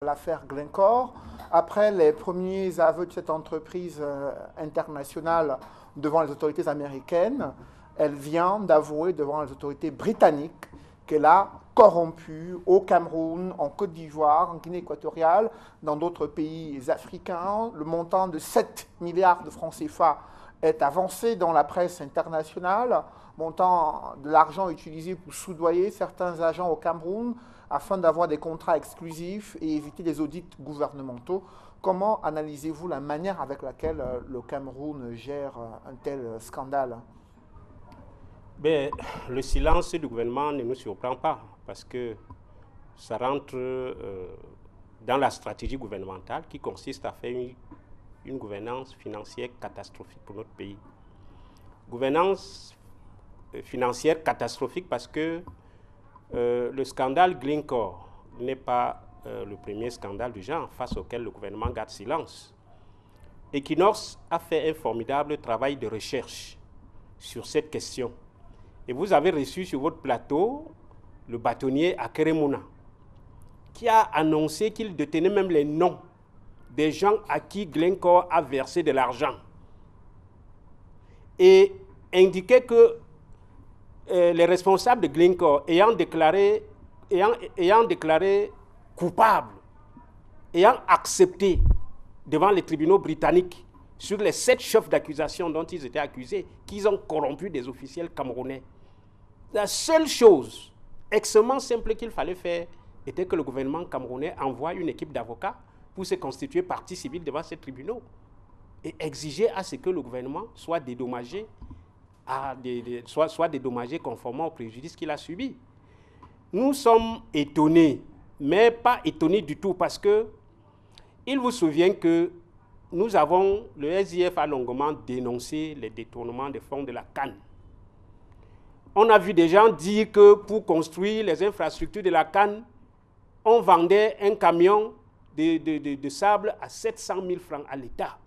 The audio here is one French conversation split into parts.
L'affaire Glencore, après les premiers aveux de cette entreprise internationale devant les autorités américaines, elle vient d'avouer devant les autorités britanniques qu'elle a corrompu au Cameroun, en Côte d'Ivoire, en Guinée équatoriale, dans d'autres pays africains. Le montant de 7 milliards de francs CFA est avancé dans la presse internationale, montant de l'argent utilisé pour soudoyer certains agents au Cameroun afin d'avoir des contrats exclusifs et éviter les audits gouvernementaux. Comment analysez-vous la manière avec laquelle le Cameroun gère un tel scandale? Ben, le silence du gouvernement ne nous surprend pas parce que ça rentre dans la stratégie gouvernementale qui consiste à faire une gouvernance financière catastrophique pour notre pays. Gouvernance financière catastrophique parce que le scandale Glencore n'est pas le premier scandale du genre face auquel le gouvernement garde silence. Equinox a fait un formidable travail de recherche sur cette question. Et vous avez reçu sur votre plateau le bâtonnier Akeremouna, qui a annoncé qu'il détenait même les noms des gens à qui Glencore a versé de l'argent. Et indiquait que les responsables de Glencore ayant déclaré coupables, ayant accepté devant les tribunaux britanniques sur les 7 chefs d'accusation dont ils étaient accusés, qu'ils ont corrompu des officiels camerounais. La seule chose extrêmement simple qu'il fallait faire était que le gouvernement camerounais envoie une équipe d'avocats pour se constituer partie civile devant ces tribunaux et exiger à ce que le gouvernement soit dédommagé, soit dédommagé conformément au préjudice qu'il a subi. Nous sommes étonnés, mais pas étonnés du tout parce que il vous souvient que le SIF a longuement dénoncé les détournements des fonds de la CAN. On a vu des gens dire que pour construire les infrastructures de la CAN, on vendait un camion de sable à 700 000 francs à l'État.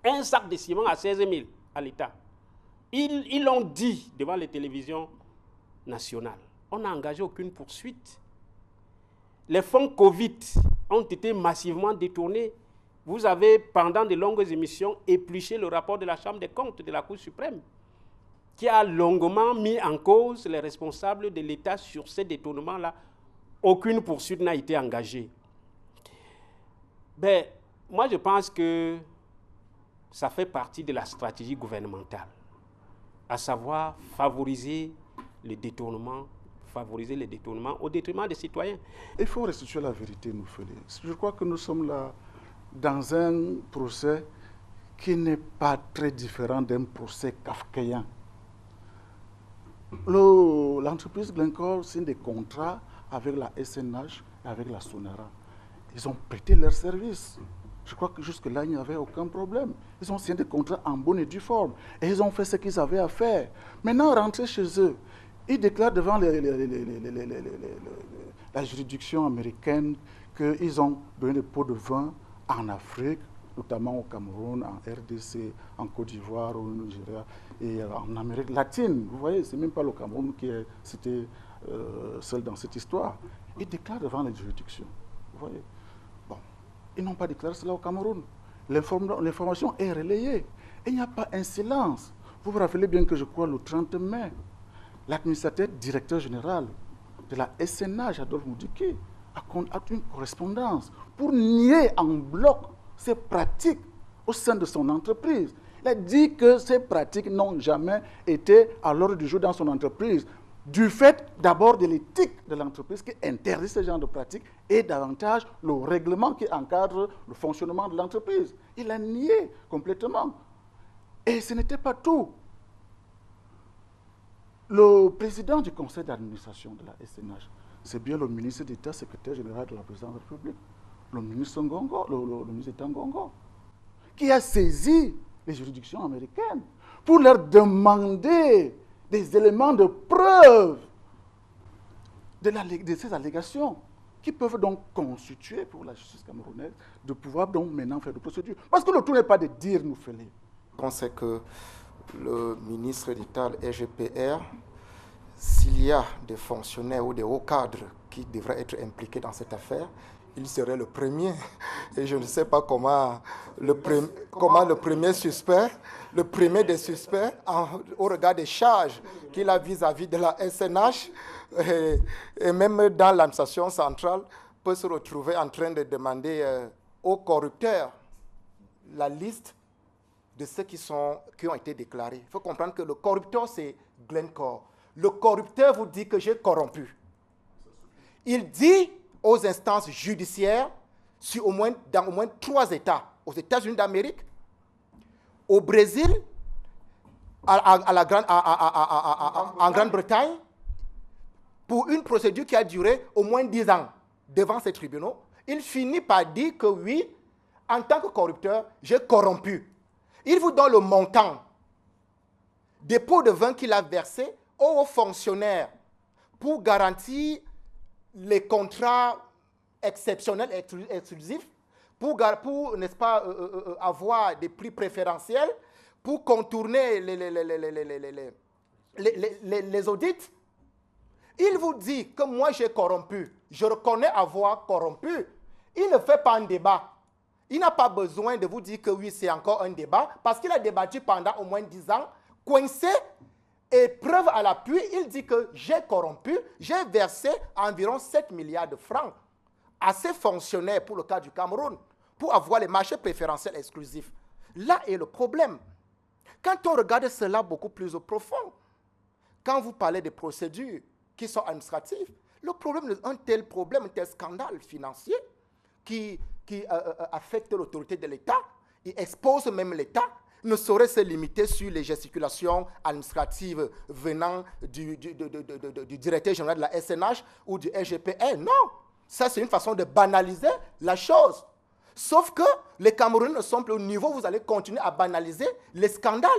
Un sac de ciment à 16 000 à l'État. Ils l'ont dit devant les télévisions nationales. On n'a engagé aucune poursuite. Les fonds Covid ont été massivement détournés. Vous avez, pendant de longues émissions, épluché le rapport de la Chambre des comptes de la Cour suprême, qui a longuement mis en cause les responsables de l'État sur ces détournements-là. Aucune poursuite n'a été engagée. Ben, moi, je pense que ça fait partie de la stratégie gouvernementale, à savoir favoriser les détournements au détriment des citoyens. Il faut restituer la vérité, nous Félix. Je crois que nous sommes là dans un procès qui n'est pas très différent d'un procès kafkaïen. L'entreprise Glencore signe des contrats avec la SNH et avec la Sonara. Ils ont prêté leurs services. Je crois que jusque-là, il n'y avait aucun problème. Ils ont signé des contrats en bonne et due forme. Et ils ont fait ce qu'ils avaient à faire. Maintenant, rentrés chez eux, ils déclarent devant la juridiction américaine qu'ils ont donné des pots de vin en Afrique, notamment au Cameroun, en RDC, en Côte d'Ivoire, au Nigeria et en Amérique latine. Vous voyez, ce n'est même pas le Cameroun qui est cité seul dans cette histoire. Ils déclarent devant les juridictions. Vous voyez. Bon, ils n'ont pas déclaré cela au Cameroun. L'information est relayée. Et il n'y a pas un silence. Vous vous rappelez bien que je crois le 30 mai, l'administrateur directeur général de la SNH, Adolphe Moudiki, a une correspondance pour nier en bloc ces pratiques au sein de son entreprise. Il a dit que ces pratiques n'ont jamais été à l'ordre du jour dans son entreprise, du fait d'abord de l'éthique de l'entreprise qui interdit ce genre de pratiques et davantage le règlement qui encadre le fonctionnement de l'entreprise. Il a nié complètement. Et ce n'était pas tout. Le président du conseil d'administration de la SNH, c'est bien le ministre d'État, secrétaire général de la présidence de la République, le ministre Ngongo, le ministre d'État Ngongo, qui a saisi les juridictions américaines pour leur demander des éléments de preuve de ces allégations qui peuvent donc constituer pour la justice camerounaise de pouvoir donc maintenant faire des procédures. Parce que le tout n'est pas de dire nous fêler. On sait que le ministre d'État, le RGPR, s'il y a des fonctionnaires ou des hauts cadres qui devraient être impliqués dans cette affaire, il serait le premier. Et je ne sais pas comment le premier suspect, le premier des suspects, au regard des charges qu'il a vis-à-vis de la SNH, et même dans l'administration centrale, peut se retrouver en train de demander aux corrupteurs la liste de ceux qui ont été déclarés. Il faut comprendre que le corrupteur, c'est Glencore. Le corrupteur vous dit que j'ai corrompu. Il dit aux instances judiciaires, dans au moins 3 États, aux États-Unis d'Amérique, au Brésil, en Grande-Bretagne, pour une procédure qui a duré au moins 10 ans devant ces tribunaux, il finit par dire que oui, en tant que corrupteur, j'ai corrompu. Il vous donne le montant des pots de vin qu'il a versé aux fonctionnaires pour garantir les contrats exceptionnels et exclusifs, pour n'est-ce pas, avoir des prix préférentiels, pour contourner les audits. Il vous dit que moi j'ai corrompu, je reconnais avoir corrompu. Il ne fait pas un débat. Il n'a pas besoin de vous dire que oui, c'est encore un débat, parce qu'il a débattu pendant au moins 10 ans, coincé, et preuve à l'appui, il dit que j'ai corrompu, j'ai versé environ 7 milliards de francs à ces fonctionnaires pour le cas du Cameroun, pour avoir les marchés préférentiels exclusifs. Là est le problème. Quand on regarde cela beaucoup plus au profond, quand vous parlez des procédures qui sont administratives, le problème, un tel scandale financier qui affecte l'autorité de l'État, il expose même l'État, ne saurait se limiter sur les gesticulations administratives venant du directeur général de la SNH ou du RGPR. Non, ça c'est une façon de banaliser la chose. Sauf que les Camerounais ne sont plus au niveau où vous allez continuer à banaliser les scandales.